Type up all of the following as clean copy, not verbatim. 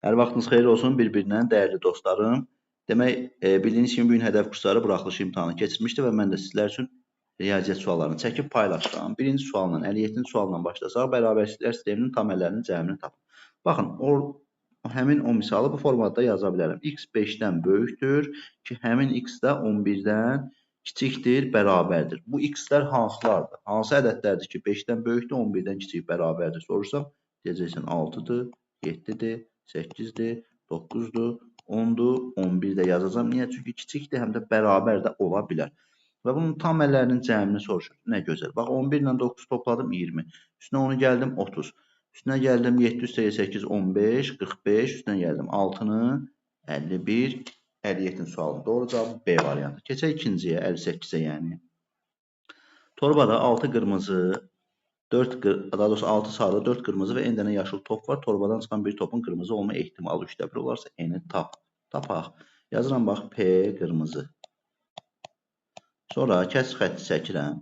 Hər vaxtınız xeyir olsun bir-birindən dəyərli dostlarım. Demək, bildiyiniz kimi bu gün hədəf kursları buraxılış imtahanı keçirmişdi və mən də sizlər üçün riyaziyyat suallarını çəkib paylaşdım. Birinci sualla, 57-ci sualla başlasaq, bərabərliklər sisteminin tam əllərinin cəmini tapın. Baxın, həmin o misalı bu formada yaza bilərəm. X 5-dən böyükdür ki, həmin x də 11-dən kiçikdir, bərabərdir. Bu x-lər hansılardır? Hansı ədədlərdir ki, 5-dən böyükdür, 11-dən kiçik, bərabərdir? Sorursam, deyəcəksən 6-dır, 7-dir, 8-dir, 9-dur, 10-dur, 11 də yazacağım. Niyə? Çünki kiçikdir, həm də bərabər də ola bilər. Və bunun tam əllərinin cəmini soruşur. Nə gözəl. Bax, 11 ilə 9 topladım 20. Üstünə 10-u gəldim 30. Üstünə gəldim 7 üstəyə 8, 15, 45. Üstünə gəldim 6-nı 51. 57-ci sualın doğru cavabı B variantı. Keçək ikinciyə, 58-ə yəni. Torbada 6 qırmızı, 6 sarı, 4 qırmızı və n dənə yaşıl top var. Torbadan çıxan bir topun qırmızı olma ehtimalı 3də 1 olarsa n-i tapaq. Yazıram bax P qırmızı. Sonra kəsr xətti çəkirəm.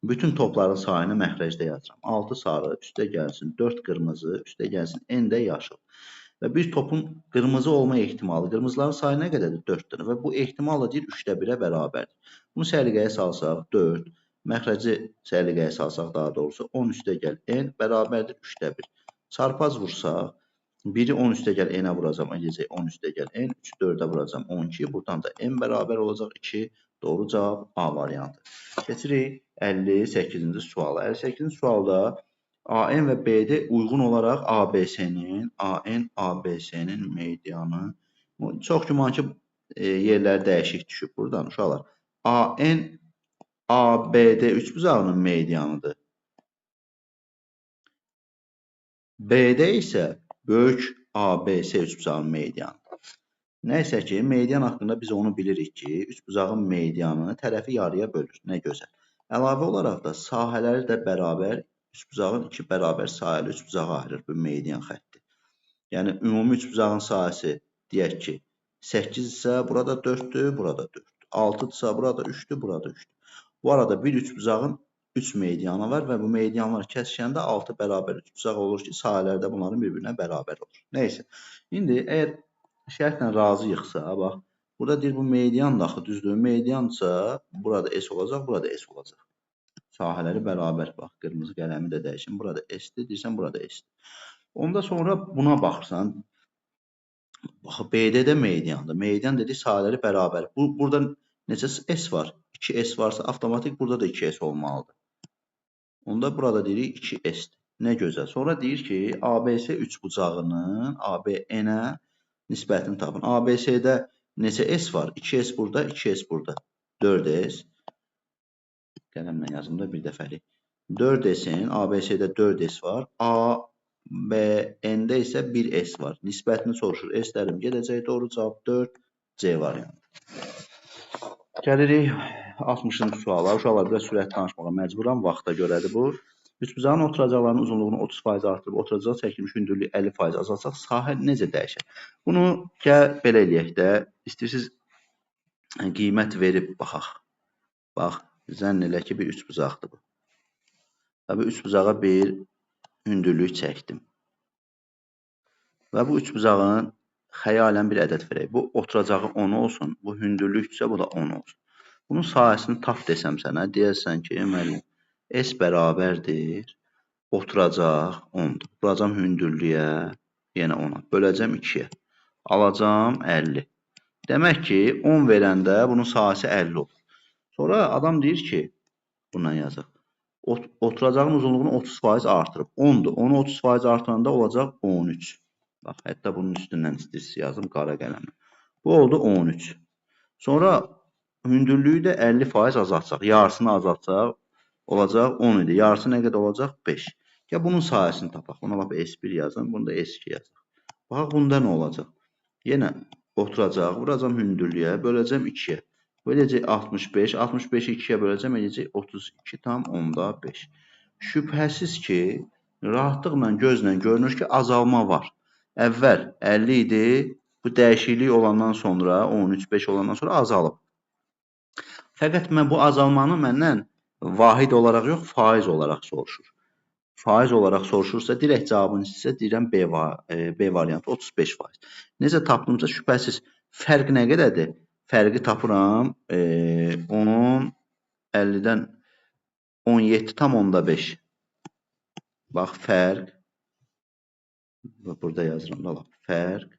Bütün topların sayını məxrəcdə yazıram. 6 sarı, üstə gəlsin 4 qırmızı, üstə gəlsin n də yaşıl. Və bir topun qırmızı olma ehtimalı, qırmızıların sayı nə qədərdir? 4-dür və bu ehtimal da deyir 3də 1-ə bərabərdir. Bunu səliqəyə salsaq 4, məxrəci səliqəyə salsaq daha doğrusu 10 üstə gəl n bərabərdir 3də 1. Çarpaz vursaq, 1-i 10 üstə gəl n-ə vuracam, eləyəcək 10 üstə gəl n, 3 4-ə vuracam 12, buradan da n bərabər olacaq 2, doğru cavab A variantı. Keçirik 58-ci suala. 58-ci sualda AN və BD uyğun olaraq ABS-nin medianı, çox güman ki yerləri dəyişik düşüb buradan uşaqlar. AN ABD üçbucağının medianıdır. BD isə böyük ABC üçbucağının medianıdır. Nəysə ki, median haqqında biz onu bilirik ki, üçbucağın medianı tərəfi yarıya bölür. Nə gözəl. Əlavə olaraq da sahələri də bərabər, üçbucağın iki bərabər sahəli üçbucağa ayırır bu median xətti. Yəni, ümumi üçbucağın sahəsi deyək ki, 8 isə burada 4-dür, burada 4-dür. 6-dırsa burada 3-dür, burada 3-dür. Bu arada bir üçbucağın 3 medianı var və bu medianlar kəsişəndə 6 bərabər üçbucaq olur ki, sahələr də bunların bir-birinə bərabər olur. Neysə, indi əgər şərtlə razıyıqsa, bax, burada deyir bu median daxı düzdür. Mediansa burada S olacaq, burada S olacaq. Sahələri bərabər, bax, qırmızı qələmi də dəyişin. Burada S-dir, deyirsən, burada S-dir. Onda sonra buna baxırsan, bax, BD-də mediandır. Median dedik, sahələri bərabər. Burada necə S var? 2S varsa, avtomatik burada da 2S olmalıdır. Onda burada deyirik 2S-dir. Nə gözəl. Sonra deyir ki, ABC üçbucağının ABN-ə nisbətini tapın. ABC-də neçə S var? 2S burada, 2S burada. 4S. Qələmlə yazımda bir dəfəlik. 4S-in ABC-də 4S var. ABN-də isə 1S var. Nisbətini soruşur. S-lərim gedəcək. Doğru cavab 4C variantı. Gəlirik 60-cı suala. Uşaqlar biraz sürətli danışmağa məcburam. Vaxta görədir bu. Üçbucağın oturacaqlarının uzunluğunu 30% artırıb, oturacağa çəkilmiş hündürlüyü 50% azaltsaq, sahə necə dəyişər? Bunu gəl belə eləyək də, istəyirsiniz qiymət verib baxaq. Bax, zənn elə ki, bir üçbucaqdır bu. Və bu üçbucağa bir hündürlük çəkdim. Və bu üçbucağın xəyalən bir ədəd verək. Bu oturacağı 10 olsun, bu hündürlüksə bu da 10 olsun. Bunun sahəsini tap desəm sənə, deyərsən ki, müəllim, S bərabərdir, oturacaq 10-dur. Vuracam hündürlüyə, yenə 10-a. Böləcəm 2-yə. Alacam 50. Demək ki, 10 verəndə bunun sahəsi 50 olur. Sonra adam deyir ki, bundan yazaq. Oturacağın uzunluğunu 30% artırıb. 10-dur. Onu 30% artıranda olacaq 13. Bax, hətta bunun üstündən istəyirsiniz yazım qara qələmlə. Bu oldu 13. Sonra hündürlüyü də 50% azaltsaq. Yarısını azaltsaq. Olacaq 10 idi. Yarısı nə qədər olacaq? 5. Ya bunun sahəsini tapaq. Ona lap S1 yazın. Bunu da S2 yazaq. Baxaq, bunda nə olacaq? Yenə oturacaq. Vuracam hündürlüyə. Böləcəm 2-yə. Böləcək 65. 65-i 2-yə böləcəm. Eləyəcək 32,5. Şübhəsiz ki, rahatlıqla gözlə görünür ki, azalma var. Əvvəl 50 idi. Bu dəyişiklik olandan sonra, 13,5 olandan sonra azalıb. Fəqət mən bu azalmanı məndən vahid olaraq yox, faiz olaraq soruşur. faiz olaraq soruşursa, direkt cavabını sizə deyirəm B variantı 35%. Necə tapdımsa şübhəsiz fərq nə qədərdir? Fərqi tapıram. Onun 50-dən 17,5. Bax, fərq. Burada yazıram da, fərq.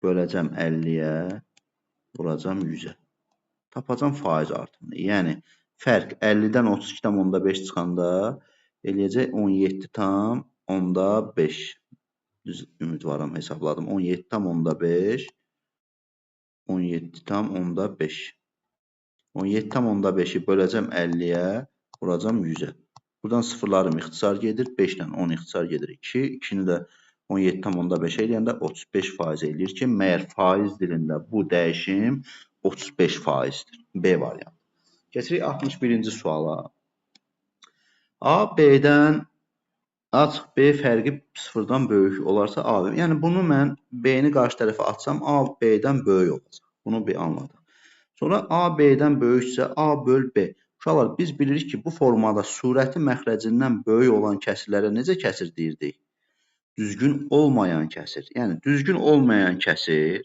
Böləcəm 50-yə, vuracam 100-ə. Tapacam faiz artımını. Yəni, fərq 50-dən 32,5 çıxanda eləyəcək 17,5. Düz ümidvaram hesabladım. 17,5. 17,5. 17,5-i böləcəm 50-yə, vuracam 100-ə. Buradan sıfırlarım ixtisar gedir. 5 ilə 10 ixtisar gedir 2. 2-ni də 17,5 eləyəndə 35% eləyir ki, məyər faiz dilində bu dəyişim 35%-dir. B variantı. Keçirik 61-ci suala. A, B-dən açıq B fərqi sıfırdan böyük olarsa A. Yəni, bunu mən B-ni qarşı tərəfə açsam, A, B-dən böyük olacaq. Bunu bir anladıq. Sonra A, B-dən böyüksə A böl B. Uşaqlar, biz bilirik ki, bu formada surəti məxrəcindən böyük olan kəsirlərə necə kəsir deyirdik? Düzgün olmayan kəsir. Yəni, düzgün olmayan kəsir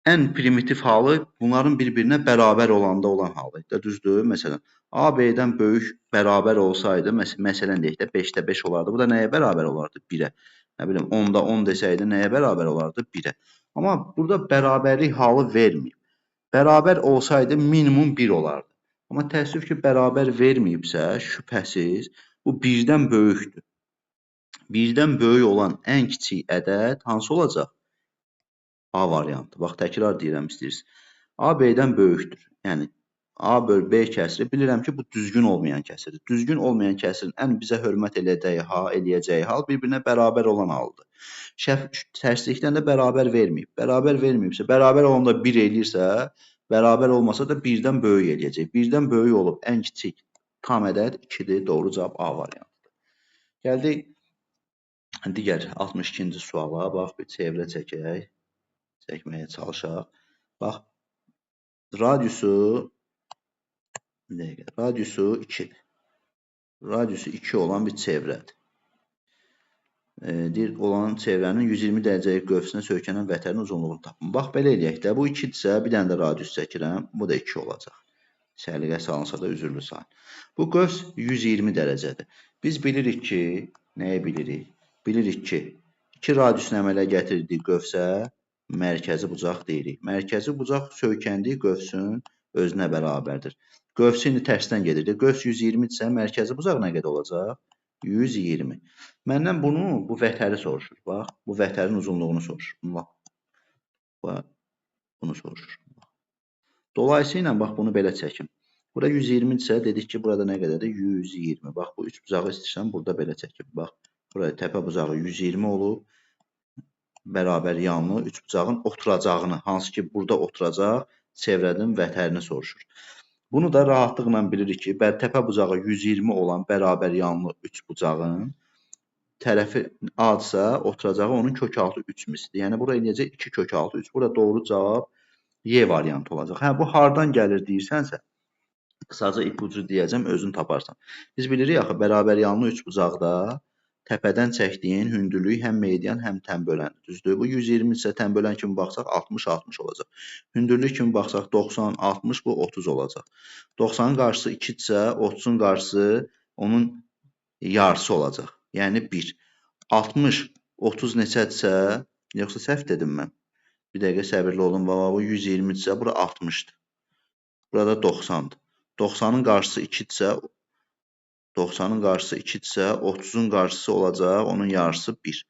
ən primitiv halı bunların bir-birinə bərabər olanda olan halı. Düzdür? Məsələn, A, B-dən böyük bərabər olsaydı, məsələn deyək də 5-də 5 olardı. Bu da nəyə bərabər olardı? 1-ə. Nə bilim, 10-da 10 desəydi nəyə bərabər olardı? 1-ə. Amma burada bərabərlik halı verməyib. Bərabər olsaydı minimum 1 olardı. Amma təəssüf ki, bərabər verməyibsə, şübhəsiz bu 1-dən böyükdür. 1-dən böyük olan ən kiçik ədəd hansı olacaq? A variantı. Bax, təkrar deyirəm istəyirsiniz. A, B-dən böyükdür. Yəni, A böl B kəsiri bilirəm ki, bu düzgün olmayan kəsirdir. Düzgün olmayan kəsirin ən bizə hörmət eləyəcəyi hal bir-birinə bərabər olan haldır. Tərslikdən də bərabər verməyib. Bərabər verməyibsə, bərabər olanda 1 eləyirsə, bərabər olmasa da 1-dən böyük eləyəcək. 1-dən böyük olub ən kiçik tam ədəd 2-dir. Doğru cavab A variantıdır. Gəldik digər 62-ci suala. Bax, bir çevrə çəkməyə çalışaq. Bax, radiusu 2-dir. Radiusu 2 olan bir çevrədir. Deyir, olan çevrənin 120 dərəcəlik qövsünə söykənən vətərin uzunluğunu tapın. Bax, belə eləyək də. Bu 2-dirsə, bir dənə də radius çəkirəm. Bu da 2 olacaq. Səliqə salınsa da üzürlü sayın. Bu qövs 120 dərəcədir. Biz bilirik ki, nəyi bilirik? Bilirik ki, 2 radiusun əmələ gətirdiyi qövsə mərkəzi bucaq deyirik. Mərkəzi bucaq söykəndiyi qövsün özünə bərabərdir. Qövs indi tərsdən gedir. Qövs 120-dirsə, mərkəzi bucaq nə qədər olacaq? 120. Məndən bu vətəri soruşur. Bax, bu vətərin uzunluğunu soruşur. Bax, bunu soruşur. Dolayısıyla, bax, bunu belə çəkim. Burada 120-dirsə, dedik ki, burada nə qədərdir? 120. Bax, bu üç bucağı istəyirsən, burada belə çəkim. Bax, buraya təpə bucağı 120 olub. Bərabər yanlı üç bucağın oturacağını, hansı ki, burada oturacaq çevrənin vətərini soruşur. Bunu da rahatlıqla bilirik ki, təpə bucağı 120 olan bərabər yanlı üç bucağın tərəfi adsa, oturacağı onun kökaltı 3 mislidir. Yəni, bura eləyəcək 2 kökaltı 3. Burada doğru cavab Y variantı olacaq. Hə, bu hardan gəlir deyirsənsə, qısaca ipucu deyəcəm, özün taparsan. Biz bilirik axı, bərabər yanlı üç bucaqda təpədən çəkdiyin hündürlük həm median, həm tənböləndir. Düzdür? Bu 120 isə tənbölən kimi baxsaq 60-60 olacaq. Hündürlük kimi baxsaq 90-60, bu 30 olacaq. 90-ın qarşısı 2-dirsə, 30-un qarşısı onun yarısı olacaq. Yəni 1. 60, 30 neçədirsə, yoxsa səhv dedim mən. Bir dəqiqə səbirli olun. Bu 120-dirsə, bura 60-dır. Burada 90-dır. 90-ın qarşısı 2-dirsə, 90-ın qarşısı 2-dirsə, 30-un qarşısı olacaq, onun yarısı 1.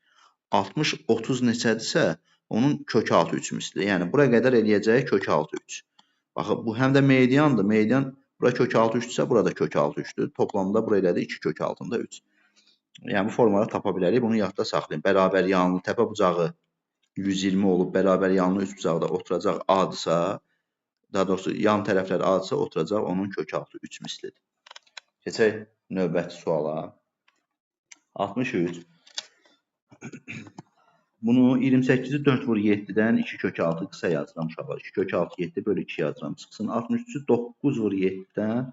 60, 30 neçədirsə, onun kökaltı 3 mislidir. Yəni, bura qədər eləyəcək kökaltı 3. Baxın, bu həm də mediandır. Median, bura kökaltı 3-dirsə, burada kökaltı 3-dür. Toplamda bura elədi 2 kökaltında 3. Yəni, bu formada tapa bilərik. Bunu yadda saxlayın. Bərabər yanlı təpə bucağı 120 olub, bərabər yanlı üç bucaqda oturacaq A-dırsa, daha doğrusu yan tərəflər A-dırsa, oturacaq onun kökaltı 3 mislidir. Keçək növbəti suala. 63. Bunu 28-i 4 vur 7-dən 2 kökaltı qısa yazıram uşaqlar. 2 kökaltı 7 bölü 2 yazıram çıxsın. 63-ü 9 vur 7-dən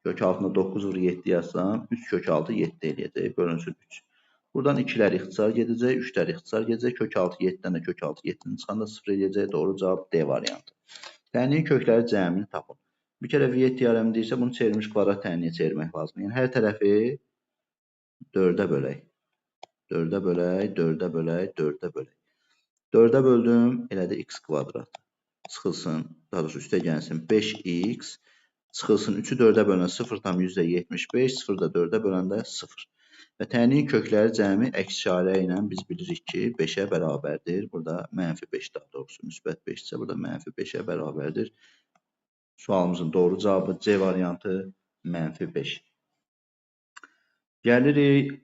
Kök altında 9 vur 7 yazsam 3 kök altı 7 eləyəcək. Bölünsün 3. Buradan 2'lər ixtisar gedəcək, 3'lər ixtisar gedəcək. Kök altı 7'dən də kök altı 7'nin çıxanda 0 eləyəcək. Doğru cavab D variantı. Tənliyin kökləri cəmini tapın. Bir kere Viet teoremi deyirsə bunu çevrilmiş kvadrat tənliyə çevirmək lazım. Yəni hər tərəfi 4'ə bölək. 4'ə bölək, 4'ə bölək, 4'ə bölək. 4'ə böldüm, elədi x kvadrat. Çıxılsın, daha doğrusu üstə gəlsin 5x. Çıxılsın 3'ü 4'ə bölən 0 tam %75, 0 da 4'ə böləndə 0. Və tənliyin kökləri cəmi əks işarə ilə biz bilirik ki, 5'ə bərabərdir. Burada -5 daha doğrusu müsbət 5 isə burada -5'ə bərabərdir. Sualımızın doğru cavabı C variantı -5. Gəlirik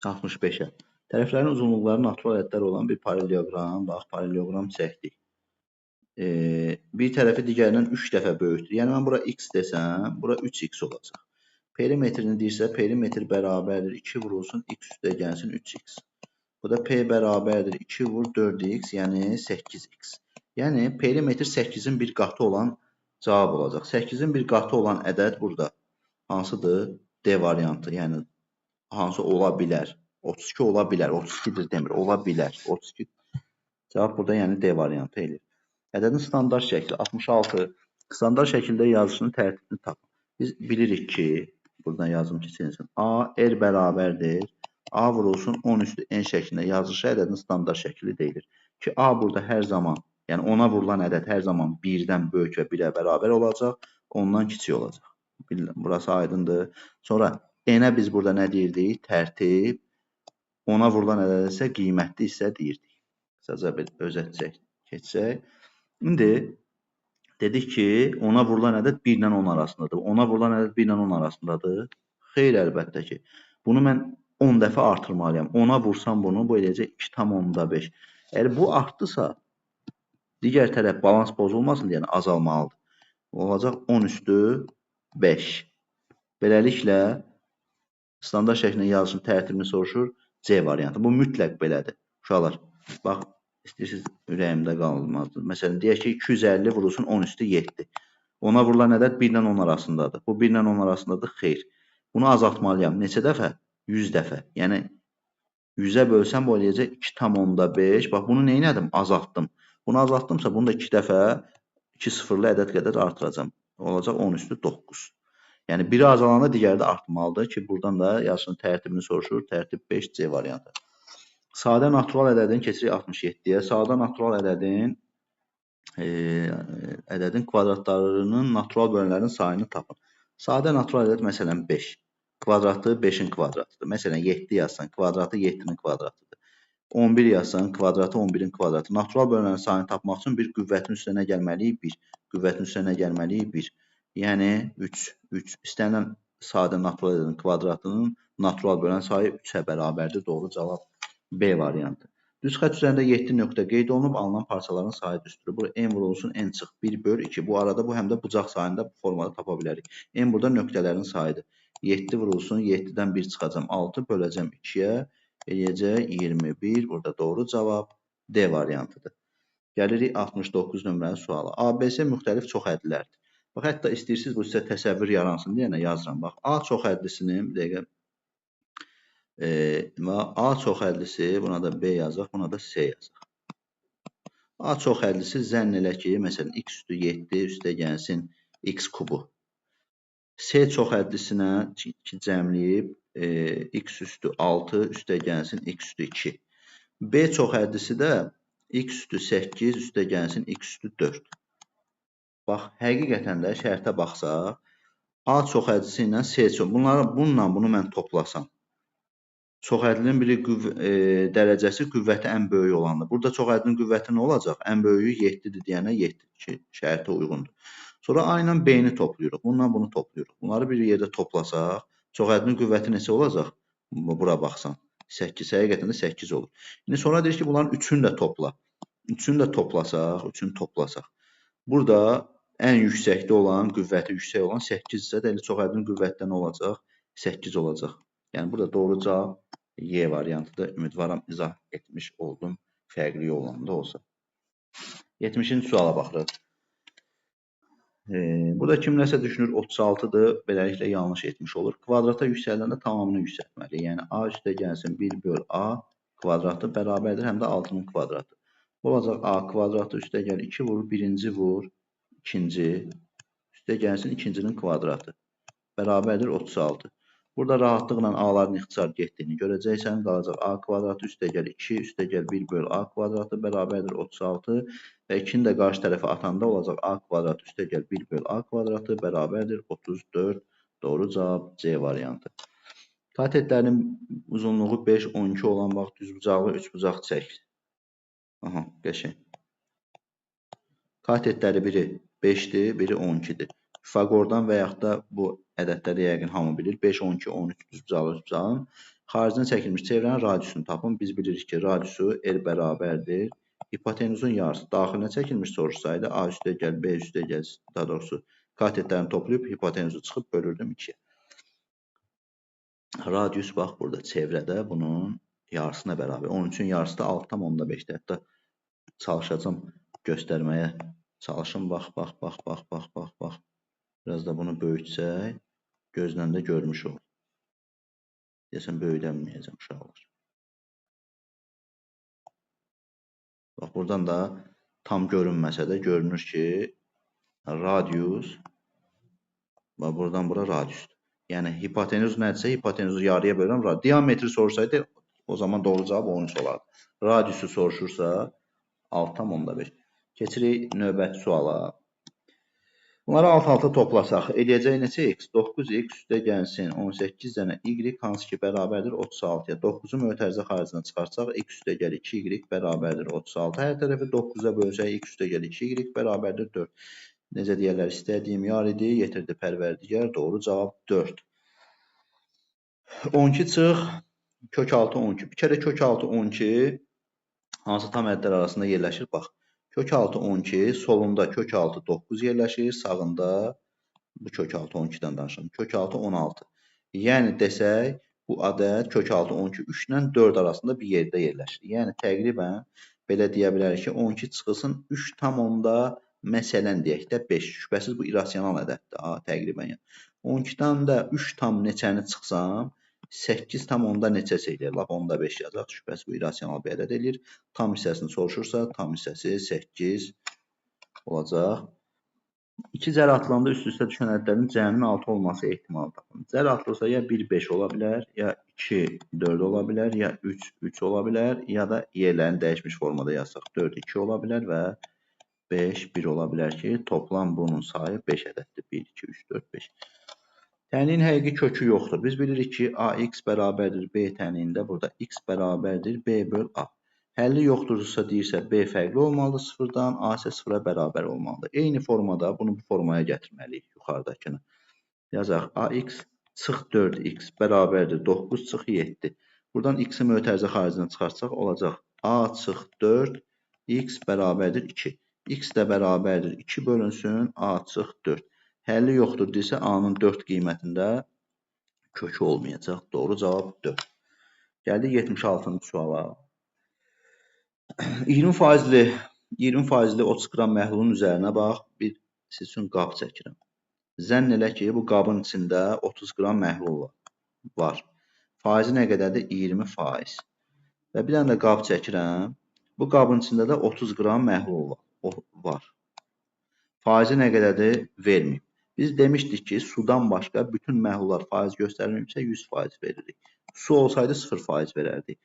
65'ə. Tərəflərin uzunluqları natural ədədlər olan bir paralelloqram. Bax, paralelloqram çəkdik. Bir tərəfi digərindən 3 dəfə böyükdür. Yəni mən bura x desəm, bura 3x olacaq. Perimetrini deyirsə, perimetr bərabərdir 2 vurulsun, x üstə gəlsin 3x. Bu da p bərabərdir 2 vur 4x, yəni 8x. Yəni perimetr 8'in bir qatı olan cavab olacaq. 8'in bir qatı olan ədəd burada hansıdır? D variantı. Yəni hansı ola bilər? 32 ola bilər. 32'dir demir. Ola bilər. 32. Cavab burada yəni D variantı eləyir. Ədədin standart şəkli 66. Standart şəkildə yazısının tərtibini tapın. Biz bilirik ki, buradan yazım keçirilsin. A, R bərabərdir. A vurulsun 10 üstü n şəklində yazışı ədədin standart şəkli deyilir. Ki A burada hər zaman, yəni ona vurulan ədəd hər zaman 1'dən böyük və 1'ə bərabər olacaq. Ondan kiçik olacaq. Burası aydındır. Sonra N'ə biz burada nə deyirdik? Tərtib. Ona vurulan ədəd isə qiymətli isə deyirdik. Qısaca bir özət keçsək. İndi dedik ki, ona vurulan ədəd 1 ilə 10 arasındadır. Ona vurulan ədəd 1 ilə 10 arasındadır. Xeyr, əlbəttə ki. Bunu mən 10 dəfə artırmalıyam. Ona vursam bunu, bu eləyəcək 2,5. Əgər bu artdısa, digər tərəf balans pozulmasın deyən azalmalıdır. Olacaq 10 üstü 5. Beləliklə, standart şəklində yazısının tərtibini soruşur. C variantı. Bu mütləq belədir. Uşaqlar, bax, İstəyirsiniz ürəyimdə qalmazdır. Məsələn, deyək ki, 250 vurulsun 10 üstü 7. Ona vurulan ədəd 1 ilə 10 arasındadır. Bu 1 ilə 10 arasındadır. Xeyr. Bunu azaltmalıyam. Neçə dəfə? 100 dəfə. Yəni 100'ə bölsəm bu eləyəcək 2,5. Bax, bunu neylədim? Azaltdım. Bunu azaltdımsa, bunu da 2 dəfə 2 sıfırlı ədəd qədər artıracam. Olacaq 10 üstü 9. Yəni biri azalanda digəri də artmalıdır ki, buradan da yazısının tərtibini soruşur. Tərtib 5C variantı. Sadə natural ədədin keçirik 67'yə. Sadə natural ədədin kvadratlarının natural bölənlərinin sayını tapın. Sadə natural ədəd məsələn 5. Kvadratı 5'in kvadratıdır. Məsələn 7 yazsan kvadratı 7'nin kvadratıdır. 11 yazsan kvadratı 11'in kvadratı. Natural bölənlərin sayını tapmaq üçün bir qüvvətin üstünə gəlməliyik 1. Qüvvətin üstünə gəlməliyik 1. Yəni 3. İstənilən sadə natural ədədin kvadratının natural bölən sayı 3'ə bərabərdir. Doğru cavab B variantı. Düz xətt üzərində 7 nöqtə qeyd olunub, alınan parçaların sayı düzdür. Burada n vurulsun, n çıx 1 bölü 2. Bu arada bu həm də bucaq sayını da bu formada tapa bilərik. N burada nöqtələrin sayıdır. 7 vurulsun, 7'dən 1 çıxacam 6 böləcəm 2'yə eləyəcək 21. Burada doğru cavab D variantıdır. Gəlirik 69 nömrəli suala. ABC müxtəlif çoxhədlilərdir. Bax, hətta istəyirsiniz bu sizə təsəvvür yaransın deyənə yazıram. Bax, A çoxhədlisinin bir dəqiqə A çoxhədlisi, buna da B yazaq, buna da C yazaq. A çoxhədlisi zənn elə ki, məsələn, x üstü 7 üstə gəlsin x kubu. C çoxhədlisinə cəmləyib x üstü 6 üstə gəlsin x üstü 2. B çoxhədlisi də x üstü 8 üstə gəlsin x üstü 4. Bax, həqiqətən də şərtə baxsaq, A çoxhədlisi ilə C çoxhədlisi, bununla bunu mən toplasam. Çoxhədlinin biri dərəcəsi qüvvəti ən böyük olandır. Burada çoxhədlinin qüvvəti nə olacaq? Ən böyüyü 7'dir deyənə 7 şərtə uyğundur. Sonra A ilə B-ni toplayırıq. Bununla bunu toplayırıq. Bunları bir yerdə toplasaq, çoxhədlinin qüvvəti neçə olacaq? Bura baxsan. 8, həqiqətən də 8 olur. İndi sonra deyir ki, bunların üçünü də topla. Üçünü də toplasaq. Burada ən yüksəkdə olan, qüvvəti yüksək olan 8 isə də çoxhədlinin qüvvəti nə olacaq? 8 olacaq. Yəni burada doğru cavab Y variantıdır. Ümidvaram izah etmiş oldum. Fərqli yolla da olsa. 70-ci suala baxırıq. Burada kimləsə düşünür 36-dır, beləliklə yanlış etmiş olur. Kvadrata yüksəldəndə tamamını yüksəltməli. Yəni A üstə gəlsin 1 böl A kvadratı bərabərdir, həm də 6-nın kvadratı. Bu olacaq A kvadratı üstə gəl 2 vur, birinci vur, ikinci, üstə gəlsin ikincinin kvadratı. Bərabərdir 36. Burada rahatlıqla A-ların ixtisar getdiyini görəcəksən. Qalacaq A kvadratı üstə gəl 2, üstə gəl 1 böl A kvadratı bərabərdir 36. Və 2-ni də qarşı tərəfə atanda olacaq A kvadratı üstə gəl 1 böl A kvadratı bərabərdir 34. Doğru cavab C variantı. Katetlərin uzunluğu 5, 12 olan vaxt düzbucaqlı üçbucaq çək. Aha, qəşəng. Katetləri biri 5-dir, biri 12-dir. Pifaqordan və yaxud da bu ədədləri yəqin hamı bilir. 5, 12, 13 düzbucaqlı üçbucağın xaricinə çəkilmiş çevrənin radiusunu tapın. Biz bilirik ki, radiusu R bərabərdir. Hipotenuzun yarısı daxilinə çəkilmiş soruşsaydı A üstə gəl, B üstə gəl, daha doğrusu katetlərini toplayıb hipotenuzu çıxıb bölürdüm 2-yə. Radius bax burada çevrədə bunun yarısına bərabər. Onun üçün yarısı da 6,5-dir. Hətta çalışacağım göstərməyə çalışım. Bax. Biraz da bunu böyütsək, gözlə də görmüş olur. Deyəsən, böyüdənməyəcəm uşaqlar. Bax, buradan da tam görünməsə də görünür ki, radius, bax, buradan bura radiusdur. Yəni, hipotenuz nədirsə, hipotenuzu yarıya bölürəm. Diametri sorursaydı, o zaman doğru cavab 13 olardı. Radiusu soruşursa, 6,5. Keçirik növbəti suala. Bunları alt-alta toplasaq, eləyəcək neçə x? 9x üstə gəlsin 18 dənə y, hansı ki bərabərdir 36-ya. 9-u mötərizə xaricinə çıxarsaq, x üstə gəl 2y bərabərdir 36. Hər tərəfi 9-a bölsək, x üstə gəl 2y bərabərdir 4. Necə deyərlər, istədiyim yar idi, yetirdi pərverdigar. Doğru cavab 4. 12 çıx, kök altı 12. Bir kərə kök altı 12 hansı tam ədədlər arasında yerləşir? Bax. Kök altı 12, solunda kök altı 9 yerləşir, sağında bu kök altı 12-dən danışalım. Kök altı 16. Yəni desək, bu ədəd kök altı 12, 3 ilə 4 arasında bir yerdə yerləşir. Yəni təqribən belə deyə bilərik ki, 12 çıxılsın 3 tam onda məsələn deyək də 5. Şübhəsiz bu irrasional ədəddir. Təqribən yəni. 12-dən də 3 tam neçəni çıxsam, 8 tam onda neçəsi eləyir? Lap onda 5 yazacaq. Şübhəsiz bu irrasional bir ədəd eləyir. Tam hissəsini soruşursa, tam hissəsi 8 olacaq. 2 zər atılanda üst-üstə düşən ədədlərin cəminin 6 olması ehtimalı tapın. Zər atılırsa ya 1, 5 ola bilər, ya 2, 4 ola bilər, ya 3, 3 ola bilər, ya da yerlərini dəyişmiş formada yazsaq 4, 2 ola bilər və 5, 1 ola bilər ki, toplam bunun sayı 5 ədəddir. 1, 2, 3, 4, 5. Tənliyin həqiqi kökü yoxdur. Biz bilirik ki, AX bərabərdir B tənliyində. Burada X bərabərdir B böl A. Həlli yoxdursa deyirsə B fərqli olmalıdır sıfırdan, A isə sıfıra bərabər olmalıdır. Eyni formada bunu bu formaya gətirməliyik yuxarıdakını. Yazaq AX çıx 4X bərabərdir 9 çıx 7. Buradan X-i mötərizə xaricinə çıxarsaq olacaq A çıx 4 X bərabərdir 2. X də bərabərdir 2 bölünsün A çıx 4. Həlli yoxdur desə A-nın 4 qiymətində kökü olmayacaq. Doğru cavab 4. Gəldik 76-cı suala. 20% 30 qram məhlulun üzərinə bax, bir siz üçün qab çəkirəm. Zənn elə ki, bu qabın içində 30 qram məhlul var. Faizi nə qədərdir? 20%. Və bir dənə də qab çəkirəm. Bu qabın içində də 30 qram məhlul var. Faizi nə qədərdir? Verməyib. Biz demişdik ki, sudan başqa bütün məhlullar faiz göstərməyibsə 100% veririk. Su olsaydı 0% verərdik.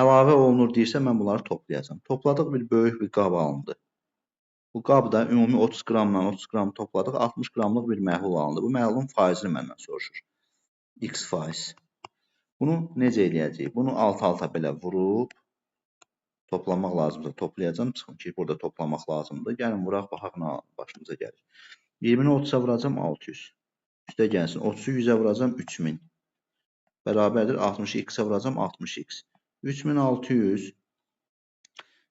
Əlavə olunur deyirsə, mən bunları toplayacağım. Topladıq bir böyük bir qab alındı. Bu qabda ümumi 30 qramla 30 qram topladıq, 60 qramlıq bir məhlul alındı. Bu məhlulun faizini məndən soruşur. X faiz. Bunu necə eləyəcəyik? Bunu alt-alta belə vurub, toplamaq lazımdır. Toplayacağım, çıxın ki, burada toplamaq lazımdır. Gəlin, vuraq, baxaq nə başımıza gəlir. 20-ni 30-a vuracam 600. Üstə gəlsin. 30-u 100-ə vuracam 3000. Bərabərdir 60-ı x-ə vuracam 60x. 3600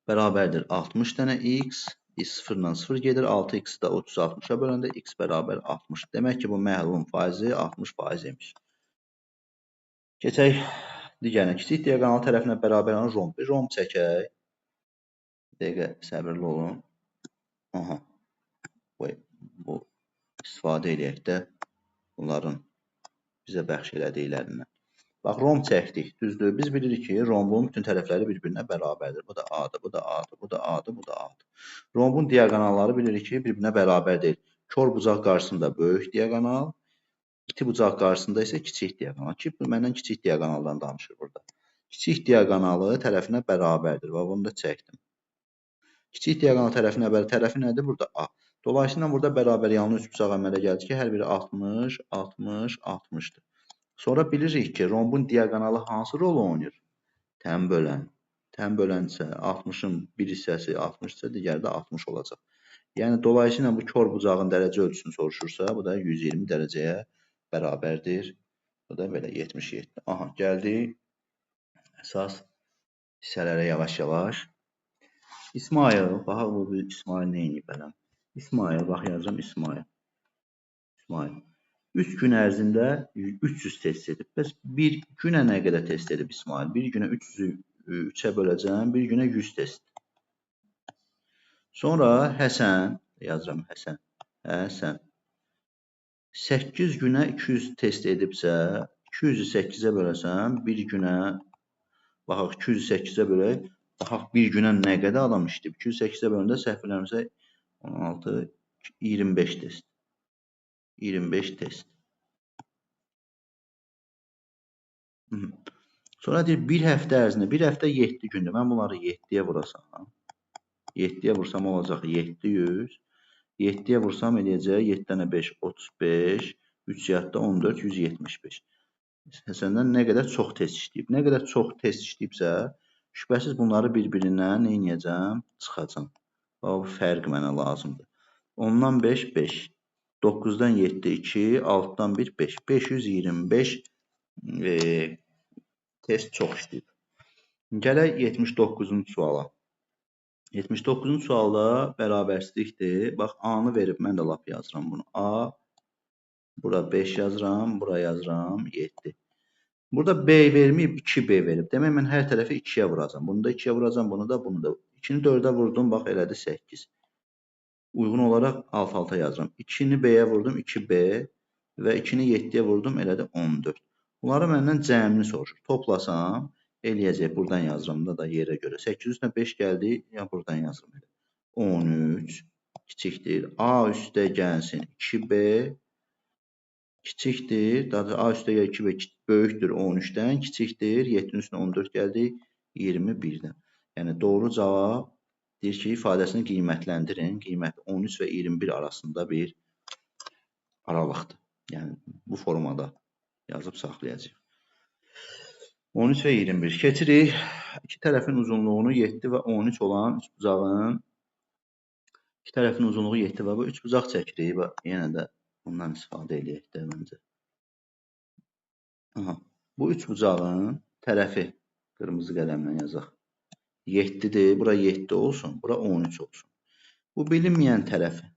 bərabərdir 60 dənə x. 0 ilə 0 gedir. 6x da 30-u 60-a böləndə x bərabər 60. Demək ki, bu məhlulun faizi 60% imiş. Keçək digərinə. Kiçik diaqonal tərəfinə bərabər olan romb. Bir romb çəkək. Dəqiqə səbirli olun. Aha. Bu istifadə edək də bunların bizə bəxş elədiklərindən. Bax, romb çəkdik, düzdür. Biz bilirik ki, rombun bütün tərəfləri bir-birinə bərabərdir. Bu da A-dır, bu da A-dır, bu da A-dır, bu da A-dır. Rombun diaqonalları bilirik ki, bir-birinə bərabər deyil. Kör bucaq qarşısında böyük diaqonal, iti bucaq qarşısında isə kiçik diaqonal. Ki, məndən kiçik diaqonaldan danışır burada. Kiçik diaqonalı tərəfinə bərabərdir. Və bunu da çəkdim. Kiçik diaqonal tərəfinə bərabər tərəfi nədir? Burada A. Dolayısıyla burada bərabər yanlı üç bucaq əmələ gəldi ki, hər biri 60, 60, 60-dır. Sonra bilirik ki, rombun diaqonalı hansı rolu oynayır? Tən bölən. Tən bölən isə 60-ın bir hissəsi 60 isə digəri də 60 olacaq. Yəni, dolayısıyla bu kör bucağın dərəcə ölçüsünü soruşursa, bu da 120 dərəcəyə bərabərdir. Bu da belə 77. Aha, gəldik əsas hissələrə yavaş-yavaş. İsmail, baxaq bu İsmail nə edib bələm? İsmail, bax yazacağım İsmail. İsmail. 3 gün ərzində 300 test edib. Bəs bir günə nə qədər test edib İsmail? Bir günə 300-ü 3-ə böləcəm, bir günə 100 test. Sonra Həsən, yazıram Həsən. Həsən 8 günə 200 test edibsə, 200-ü 8-ə böləsəm, bir günə baxaq 200-ü 8-ə bölək. Baxaq bir günə nə qədər adam işləyib? 208-ə böləndə səhv eləmirəmsə 16 25 test. 25 test. Sonra deyir, bir həftə ərzində, bir həftə 7 gündür. Mən bunları 7-yə vurasam. 7-yə vursam olacaq 700. 7-yə vursam eləyəcək 7 dənə 5, 35. 3 yadda 14, 175. Həsəndən nə qədər çox test işləyib. Nə qədər çox test işləyibsə, şübhəsiz bunları bir-birindən nə edəcəm? Çıxacam. O fərq mənə lazımdır. 10-dan 5, 5. 9-dan 7, 2. 6-dan 1, 5. 525 test çox işləyib. Gələk 79-cu suala. 79-cu sualda bərabərsizlikdir. Bax, A-nı verib, mən də lap yazıram bunu. A, bura 5 yazıram, bura yazıram 7. Burada B verməyib, 2B verib. Demək, mən hər tərəfi 2-yə vuracam. Bunu da 2-yə vuracam, bunu da, bunu da. 2-ni 4-ə vurdum, bax, elədi 8. Uyğun olaraq alt-alta yazıram. 2-ni B-yə vurdum, 2B və 2-ni 7-yə vurdum, elədi 14. Bunları məndən cəmini soruşur. Toplasam, eləyəcək. Buradan yazıram da yerə görə. 8 üstünə 5 gəldi, ya buradan yazıram. 13 kiçikdir. A üstə gəlsin 2B kiçikdir. A üstə gəl 2B böyükdür 13-dən, kiçikdir. 7-nin üstünə 14 gəldi, 21-dən. Yəni, doğru cavab deyir ki, ifadəsini qiymətləndirin. Qiyməti 13 və 21 arasında bir aralıqdır. Yəni, bu formada yazıb saxlayacaq. 13 və 21. Keçirik. İki tərəfin uzunluğunu 7 və 13 olan üçbucağın iki tərəfin uzunluğu 7 və bu üçbucaq çəkirik və yenə də bundan istifadə edək də məncə. Aha. Bu üçbucağın tərəfi qırmızı qələmlə yazaq. 7-dir. Bura 7 olsun. Bura 13 olsun. Bu bilinməyən tərəfi.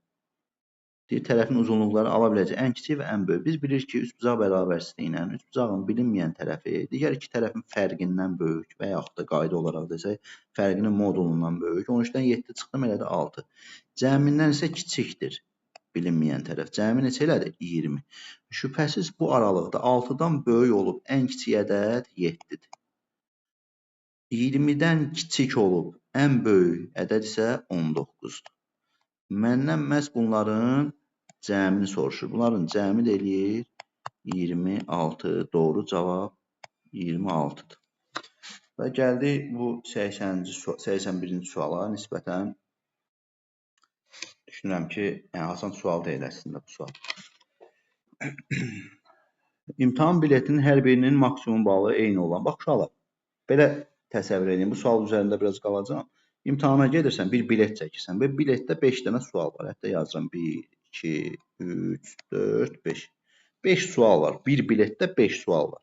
Tərəfin uzunluqları ala biləcək ən kiçik və ən böyük. Biz bilirik ki, üçbucaq bərabərsizliyinə üçbucağın bilinməyən tərəfi digər iki tərəfin fərqindən böyük və yaxud da qayda olaraq desək, fərqinin modulundan böyük. 13-dən 7 çıxdım, elədi 6. Cəmindən isə kiçikdir bilinməyən tərəf. Cəmi neçə elədi? 20. Şübhəsiz bu aralıqda 6-dan böyük olub ən kiçik ədəd 7-dir. 20-dən kiçik olub ən böyük ədəd isə 19-dur. Məndən məhz bunların cəmini soruşur. Bunların cəmi də eləyir 26. Doğru cavab 26-dır. Və gəldik bu 81-ci suala nisbətən. Düşünürəm ki, asan sual deyil əslində bu sual. İmtahan biletinin hər birinin maksimum balı eyni olan. Bax, uşaqlar, belə təsəvvür edin. Bu sual üzərində biraz qalacağım. İmtahana gedirsən, bir bilet çəkirsən və biletdə 5 dənə sual var. Hətta yazıram 1, 2, 3, 4, 5. 5 sual var. Bir biletdə 5 sual var.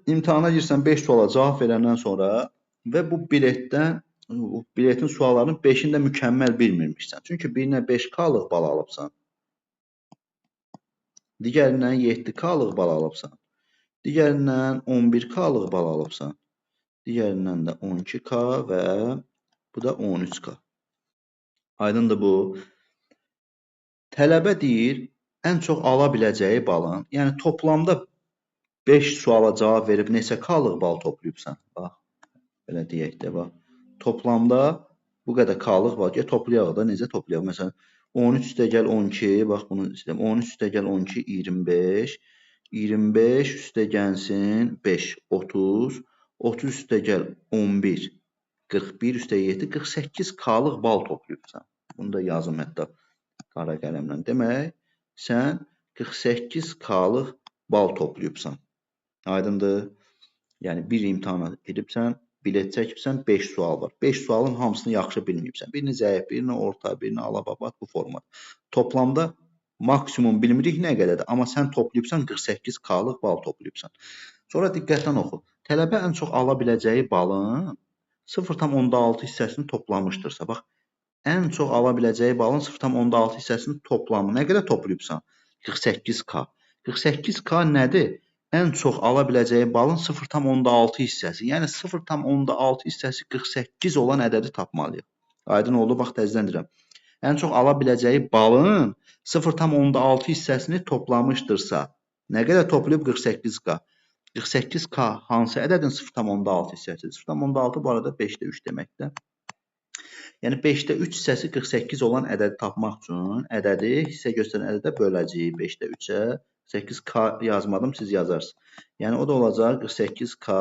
İmtahana girsən 5 suala cavab verəndən sonra və bu biletin suallarının 5-ini də mükəmməl bilmirmişsən. Çünki birinə 5K-lıq bal alıbsan. Digərindən 7K-lıq bal alıbsan. Digərindən 11K-lıq bal alıbsan. Digərindən də 12K və bu da 13K. Aydındır bu. Tələbə deyir, ən çox ala biləcəyi balın, yəni toplamda 5 suala cavab verib neçə K-lıq bal toplayıbsan? Bax, belə deyək də, bax. Toplamda bu qədər K-lıq var ki, toplayaq da, necə toplayaq? Məsələn, 13 üstəgəl 12, bax bunu istəyirəm. 13 üstəgəl 12, 25. 25 üstəgəlsin 5, 30. 30 üstəgəl 11, 41 üstəgəl 7, 48 K-lıq bal toplayıbsan. Bunu da yazım hətta qara qələmlə. Demək, sən 48 K-lıq bal toplayıbsan. Aydındır? Yəni bir imtahana gedibsən, bilet çəkibsən, 5 sual var. 5 sualın hamısını yaxşı bilməyibsən. Birini zəif, birini orta, birini alababat bu format. Toplamda maksimum bilmirik nə qədərdir, amma sən toplayıbsan 48 K-lıq bal toplayıbsan. Sonra diqqətlə oxu. Tələbə ən çox ala biləcəyi balın 0,6 hissəsini toplamışdırsa, bax, ən çox ala biləcəyi balın 0,6 hissəsinin toplamı nə qədər toplayıbsan? 48K. 48K nədir? Ən çox ala biləcəyi balın 0,6 hissəsi. Yəni 0,6 hissəsi 48 olan ədədi tapmalıyıq. Aydın oldu, bax təzədən deyirəm. Ən çox ala biləcəyi balın 0,6 hissəsini toplamışdırsa, nə qədər toplayıb? 48K. 48K hansı ədədin 0,6 hissəsidir? 0,6 bu arada 5-də 3 deməkdir. Yəni 5-də 3 hissəsi 48 olan ədədi tapmaq üçün ədədi hissə göstərən ədədə böləcəyik 5-də 3-ə. 8K yazmadım, siz yazarsınız. Yəni o da olacaq 48K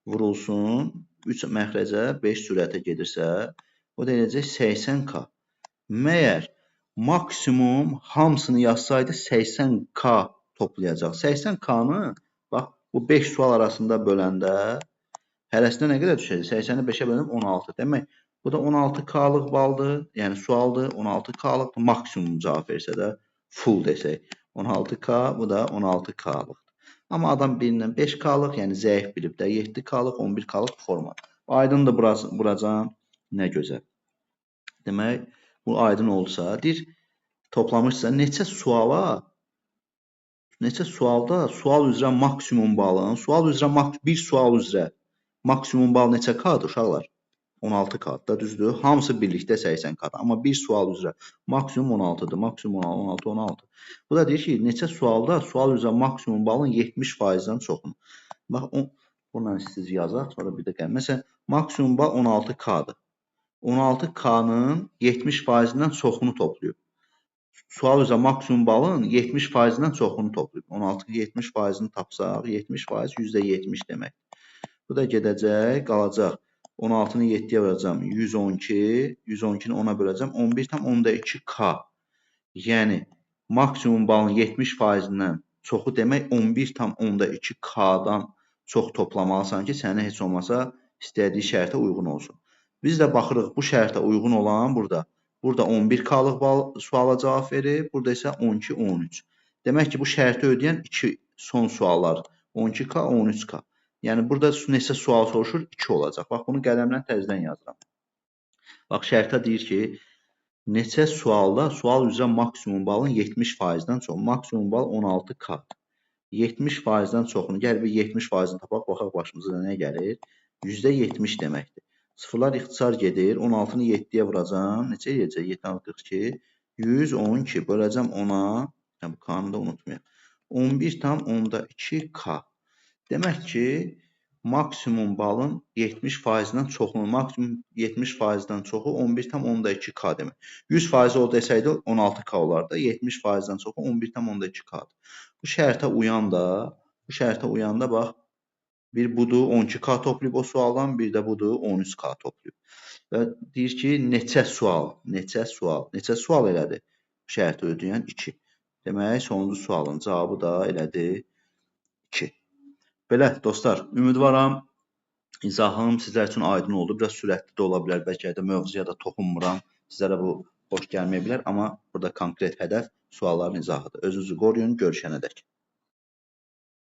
vurulsun 3 məxrəcə 5 sürətə gedirsə, o da eləcək 80K. Məyər maksimum hamısını yazsaydı 80K toplayacaq. 80K-nı bax bu 5 sual arasında böləndə hərəsinə nə qədər düşəcək? 80-i 5-ə bölüb 16. Demək, bu da 16K-lıq baldır, yəni sualdır. 16K-lıqdır, maksimum cavab versə də full desək. 16K, bu da 16K-lıqdır. Amma adam birindən 5K-lıq, yəni zəif bilib də 7K-lıq, 11K-lıq format. Aydındır buracan, nə gözəl. Demək, bu aydın olsa, deyir, toplamışsa neçə sualda sual üzrə maksimum balın, bir sual üzrə maksimum bal neçə K-dır uşaqlar? 16K-da, düzdür? Hamısı birlikdə 80K-da. Amma bir sual üzrə maksimum 16-dır. Maksimum 16. Bu da deyir ki, neçə sualda sual üzrə maksimum balın 70%-dən çoxunu. Bax, bununla siz yazaq, sonra bir də gəlin. Məsələn, maksimum bal 16K-dır. 16K-nın 70%-dən çoxunu toplayıb. Sual üzrə maksimum balın 70%-dən çoxunu toplayıb. 16-nın 70%-ni tapsaq, 70% %70 demək. Bu da gedəcək, qalacaq. 16-nı 7-yə vuracam, 112, 112-ni 10-a böləcəm, 11,2K. Yəni, maksimum balın 70%-dən çoxu demək 11,2K-dan çox toplamalısan ki, sənə heç olmasa istədiyi şərtə uyğun olsun. Biz də baxırıq, bu şərtə uyğun olan burada 11K-lıq suala cavab verir, burada isə 12, 13. Demək ki, bu şərti ödəyən 2 son suallar 12K, 13K. Yəni, burada neçə sual soruşur? 2 olacaq. Bax, bunu qələmlə təzədən yazıram. Bax, şərtə deyir ki, neçə sualda sual üzrə maksimum balın 70%-dən çox. Maksimum bal 16K. 70%-dən çoxunu. Gəl bir 70%-ni tapaq, baxaq başımıza nə gəlir? %70 deməkdir. Sıfırlar ixtisar gedir. 16-nı 7-yə vuracam. Neçə yiyəcək? 7,42. 112 böləcəm 10-a. Bu K-nı da unutmayaq. 11,2K. Demək ki, maksimum balın 70%-dən çoxunu, maksimum 70%-dən çoxu 11,2K demək. 100% o desəydi 16K olardı, 70%-dən çoxu 11,2K-dır. Bu şərtə uyanda bax, bir budur 12K toplayıb o sualdan, bir də budur 13K toplayıb. Və deyir ki, neçə sual elədi? Şərti ödəyən 2. Demək, sonuncu sualın cavabı da elədi 2. Belə, dostlar, ümidvaram izahım sizlər üçün aydın oldu. Biraz sürətli də ola bilər, bəlkə də mövzuya da toxunmuram. Sizlərə bu xoş gəlməyə bilər, amma burada konkret hədəf sualların izahıdır. Özünüzü qoruyun, görüşənədək.